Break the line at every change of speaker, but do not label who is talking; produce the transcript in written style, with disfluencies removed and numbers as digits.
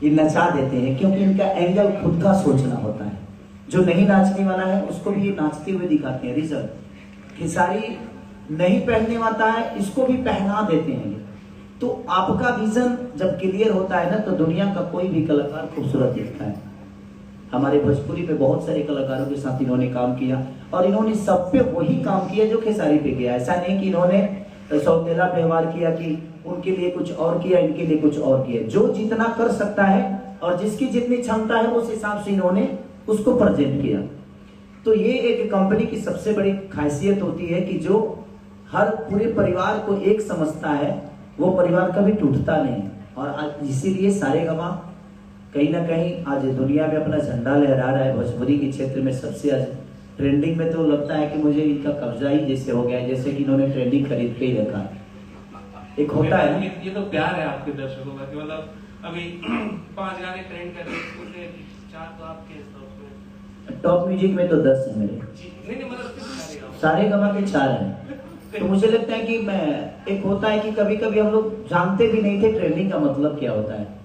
ये नचा देते हैं क्योंकि इनका एंगल खुद का सोचना होता है। जो नहीं नाचने वाला है उसको भी ये नाचते हुए दिखाते हैं। रिजल्ट खेसारी नहीं पहनने वाला है, इसको भी पहना देते हैं। तो आपका विजन जब क्लियर होता है ना, तो दुनिया का कोई भी कलाकार खूबसूरत दिखता है। हमारे भोजपुरी में बहुत सारे कलाकारों के साथ इन्होंने काम किया और इन्होंने सब पे वही काम किया जो खेसारी पे किया। ऐसा नहीं कि इन्होंने सौतेला व्यवहार किया कि उनके लिए कुछ और किया, इनके लिए कुछ और किया। जो जितना कर सकता है और जिसकी जितनी क्षमता है उस हिसाब से इन्होंने उसको प्रेजेंट किया। तो ये एक कंपनी की सबसे बड़ी खासियत होती है कि जो हर पूरे परिवार को एक समझता है, वो परिवार कभी टूटता नहीं। और इसीलिए सारेगामा कहीं ना कहीं आज दुनिया में अपना झंडा लहरा रहा है। भोजपुरी के क्षेत्र में सबसे आज ट्रेंडिंग में तो लगता है कि मुझे इनका कब्जा ही जैसे हो गया है, जैसे कि इन्होंने ट्रेंडिंग खरीद के ही रखा। एक होता है
ये तो प्यार है आपके दर्शकों का कि मतलब अभी 5 गाने ट्रेंड कर रहे हैं, 4 तो आपके
टॉप म्यूजिक में तो 10 है मेरे।
नहीं मतलब
सारेगामा के 4 हैं। तो मुझे लगता है कि मैं एक होता है कि कभी कभी हम लोग जानते भी नहीं थे ट्रेंडिंग का मतलब क्या होता है।